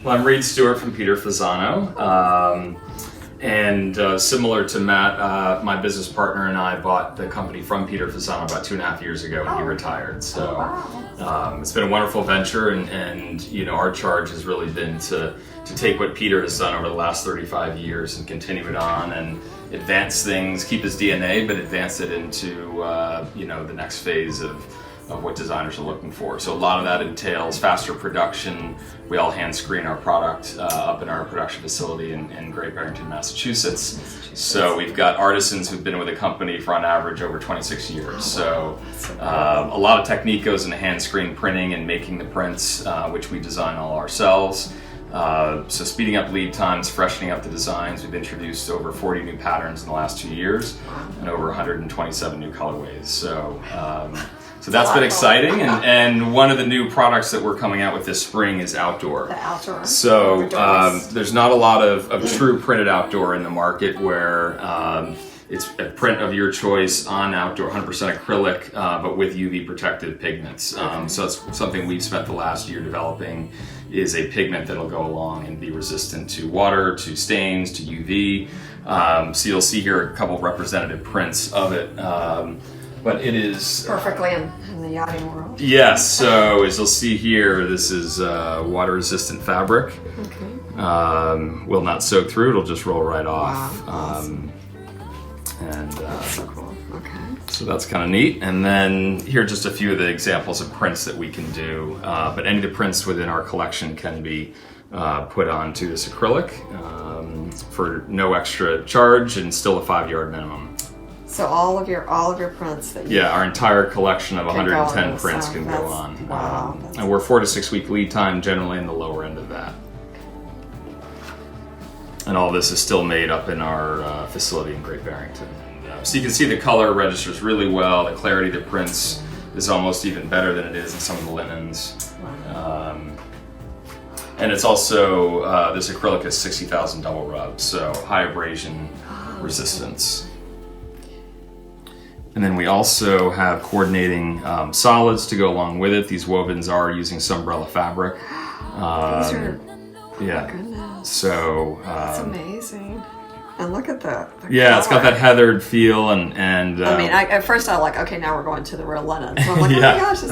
Well, I'm Reid Stewart from Peter Fasano. Similar to Matt, my business partner and I bought the company from Peter Fasano about 2.5 years ago when he retired. So it's been a wonderful venture, and you know, our charge has really been to take what Peter has done over the last 35 years and continue it on and advance things, keep his DNA, but advance it into you know, the next phase of what designers are looking for. So a lot of that entails faster production. We all hand screen our product up in our production facility in Great Barrington, Massachusetts. So we've got artisans who've been with the company for on average over 26 years. So a lot of technique goes into hand screen printing and making the prints, which we design all ourselves. So speeding up lead times, freshening up the designs. We've introduced over 40 new patterns in the last 2 years and over 127 new colorways. So that's been exciting, and one of the new products that we're coming out with this spring is outdoor. The outdoor. So there's not a lot of true printed outdoor in the market where it's a print of your choice on outdoor, 100% acrylic, but with UV protected pigments. So that's something we've spent the last year developing, is a pigment that'll go along and be resistant to water, to stains, to UV. So you'll see here a couple representative prints of it. But it is perfectly in the yachting world. Yes, so as you'll see here, this is water-resistant fabric. Okay. Will not soak through, it'll just roll right off. Wow, awesome. That's so cool. Okay. So that's kind of neat. And then here are just a few of the examples of prints that we can do. But any of the prints within our collection can be put onto this acrylic for no extra charge and still a 5-yard minimum. So all of your prints that you our entire collection of 110 prints can go on. Wow. And we're 4 to 6 week lead time, generally in the lower end of that. And all this is still made up in our facility in Great Barrington. So you can see the color registers really well. The clarity of the prints is almost even better than it is in some of the linens. And it's also, this acrylic is 60,000 double rub, so high abrasion resistance. And then we also have coordinating solids to go along with it. These wovens are using sunbrella fabric. These are, yeah. Oh my goodness. So that's amazing. And look at the yeah, color. it's got that heathered feel and I mean, at first I was like, okay, now we're going to the real linen. So I'm like, oh my gosh, this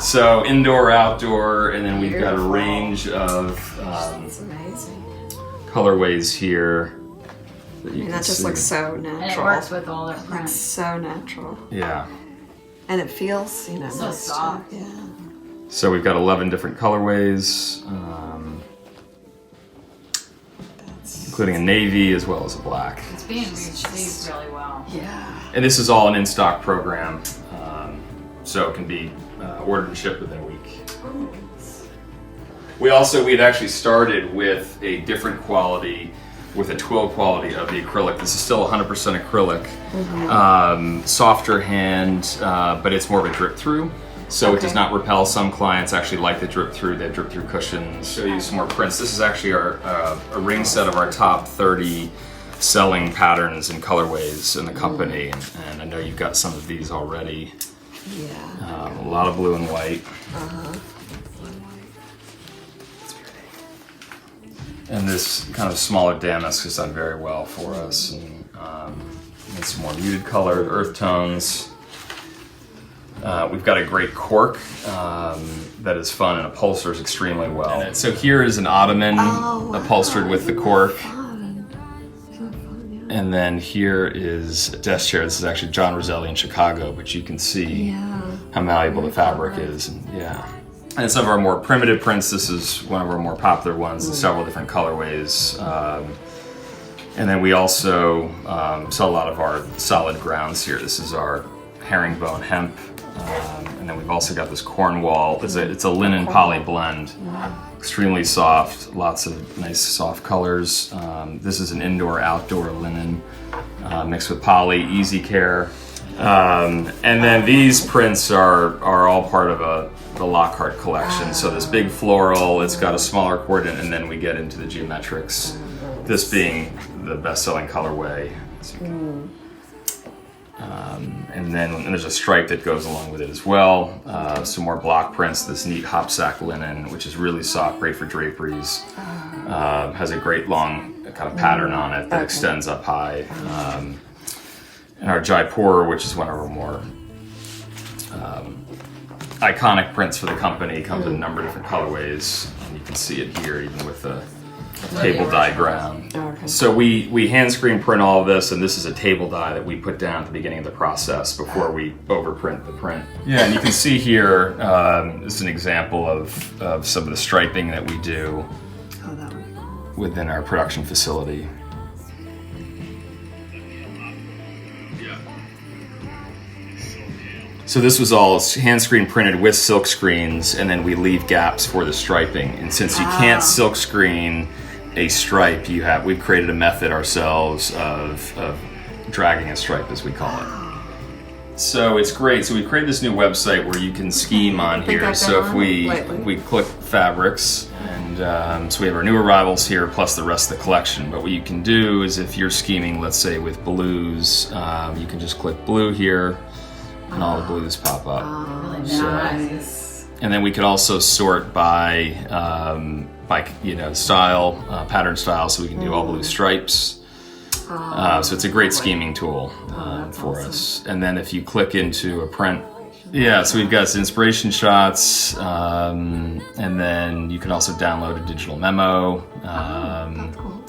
is so indoor, outdoor, and then we've got a range of that's amazing. colorways here. That just looks so natural. And it works with all their prints. It's so natural. Yeah. And it feels, you know, so nice soft. too. Yeah. So we've got 11 different colorways, including a navy as well as a black. It's being received really well. Yeah. And this is all an in-stock program, so it can be ordered and shipped within a week. We had actually started with a different quality, with a twill quality of the acrylic. This is still 100% acrylic, softer hand, but it's more of a drip through. So it does not repel. Some clients actually like the drip through. They drip through cushions. Show you some more prints. This is actually a ring set of our top 30 selling patterns and colorways in the company. And I know you've got some of these already. Yeah. A lot of blue and white. And this kind of smaller damask has done very well for us. And some more muted colored earth tones. We've got a great cork that is fun and upholsters extremely well. So here is an ottoman upholstered with the cork. And then here is a desk chair. This is actually John Roselli in Chicago, but you can see how malleable the fabric is. And some of our more primitive prints, this is one of our more popular ones in several different colorways. And then we also sell a lot of our solid grounds here. This is our herringbone hemp. And then we've also got this Cornwall. It's a linen poly blend. Extremely soft, lots of nice soft colors. This is an indoor-outdoor linen mixed with poly, easy care. And then these prints are all part of the Lockhart collection. So this big floral, it's got a smaller coordinate, and then we get into the geometrics. This being the best-selling colorway. And then there's a stripe that goes along with it as well. Some more block prints, this neat hop sack linen, which is really soft, great for draperies. Has a great long kind of pattern on it that extends up high. And our Jaipur, which is one of our more iconic prints for the company, comes in a number of different colorways. And you can see it here even with the table diagram. So we hand screen print all of this, and this is a table die that we put down at the beginning of the process before we overprint the print. Yeah, and you can see here, this is an example of some of the striping that we do within our production facility. So this was all hand screen printed with silk screens, and then we leave gaps for the striping. And since you can't silk screen a stripe, we've created a method ourselves of dragging a stripe, as we call it. So it's great. So we created this new website where you can scheme on here. So if we click fabrics, and so we have our new arrivals here plus the rest of the collection. But what you can do is if you're scheming, let's say with blues, you can just click blue here, and all the blues pop up. Really nice. And then we could also sort by style, pattern style, so we can do all blue stripes. So it's a great scheming tool for us. And then if you click into a print, so we've got some inspiration shots, and then you can also download a digital memo,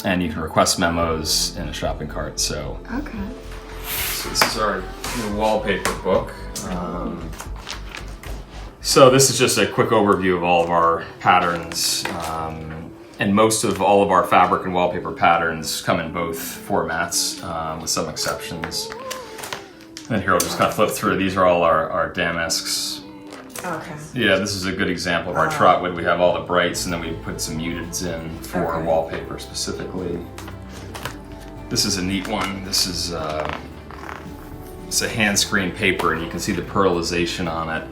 and you can request memos in a shopping cart. So this is our new wallpaper book. So this is just a quick overview of all of our patterns. And most of all of our fabric and wallpaper patterns come in both formats, with some exceptions. And here I'll just kind of flip through. These are all our damasks. Yeah, this is a good example of our trotwood. We have all the brights, and then we put some muteds in for wallpaper specifically. This is a neat one. This is it's a hand screen paper, and you can see the pearlization on it.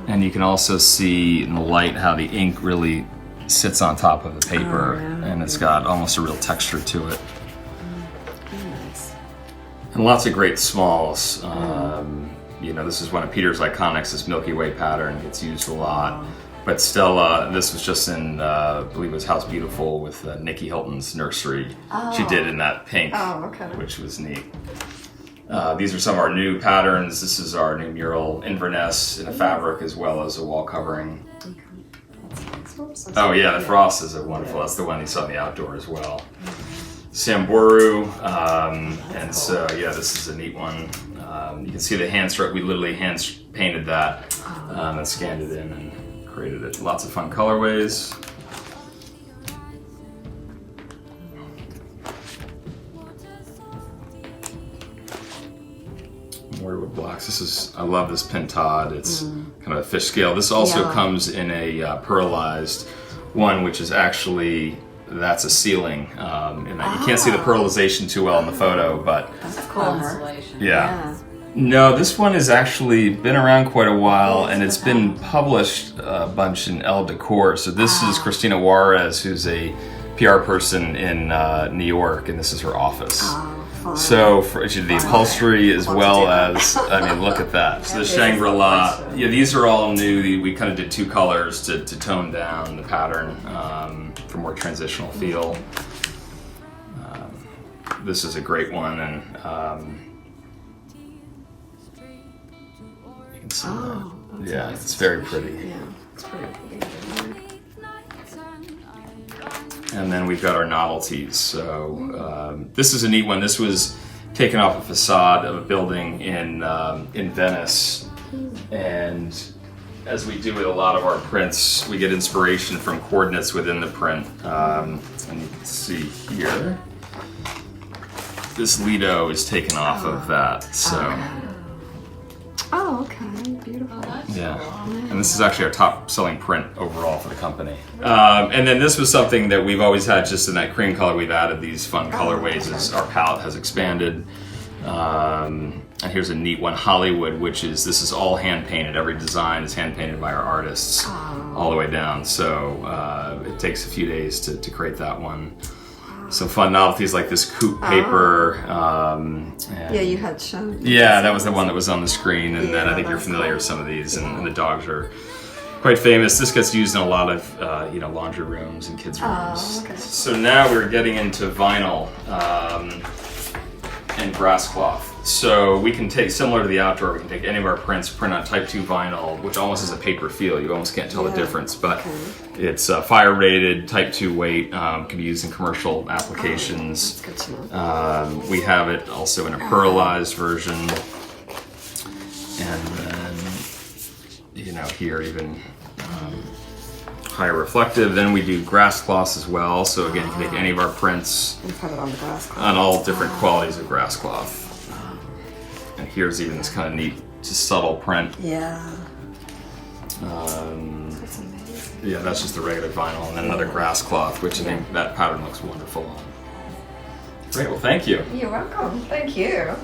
And you can also see in the light how the ink really sits on top of the paper, and it's got almost a real texture to it. And lots of great smalls. This is one of Peter's iconics, this Milky Way pattern gets used a lot. But Stella, this was just in, I believe it was House Beautiful with Nikki Hilton's nursery. She did in that pink, which was neat. These are some of our new patterns. This is our new mural Inverness in a fabric as well as a wall covering. Oh yeah, the frost is a wonderful. That's the one you saw in the outdoor as well. Samburu, and so this is a neat one. You can see the hand stroke. We literally hand painted that and scanned it in and created it. Lots of fun colorways. Wood blocks. I love this pintade. It's kind of a fish scale. This also comes in a pearlized one, which is actually, that's a ceiling. In that you can't see the pearlization too well in the photo, but that's cool. Yeah. No, this one has actually been around quite a while, and it's been published a bunch in Elle Decor. So this is Christina Juarez, who's a PR person in New York, and this is her office. So for the upholstery as well as, look at that. So the Shangri-La, these are all new. We kind of did two colors to tone down the pattern for more transitional feel. This is a great one, and you can see that. Yeah, it's very pretty. Yeah, it's pretty pretty. And then we've got our novelties. So this is a neat one. This was taken off a facade of a building in Venice. And as we do with a lot of our prints, we get inspiration from coordinates within the print. And you can see here, this Lido is taken off of that. So. Oh, okay. Beautiful. Yeah. And this is actually our top selling print overall for the company. And then this was something that we've always had just in that cream color. We've added these fun colorways as our palette has expanded. And here's a neat one, Hollywood, this is all hand painted. Every design is hand painted by our artists all the way down. So it takes a few days to create that one. some fun novelties like this coupe paper. Yeah, you had shown. Yeah, that was the one that was on the screen, and then I think you're familiar with some of these, and the dogs are quite famous. This gets used in a lot of laundry rooms and kids' rooms. Okay. So now we're getting into vinyl and grass cloth. So we can take, similar to the outdoor, we can take any of our prints, print on Type 2 vinyl, which almost has a paper feel. You almost can't tell the difference, but it's fire rated, Type 2 weight, can be used in commercial applications. That's good to know. We have it also in a pearlized version, and then here even higher reflective. Then we do grass cloths as well. So again, you can take any of our prints And put it on the grass cloth. on all different qualities of grass cloth. And here's even this kind of neat, just subtle print. Yeah. That's amazing. Yeah, that's just the regular vinyl, and then another grass cloth, which I think that pattern looks wonderful on. Great, well, thank you. You're welcome. Thank you.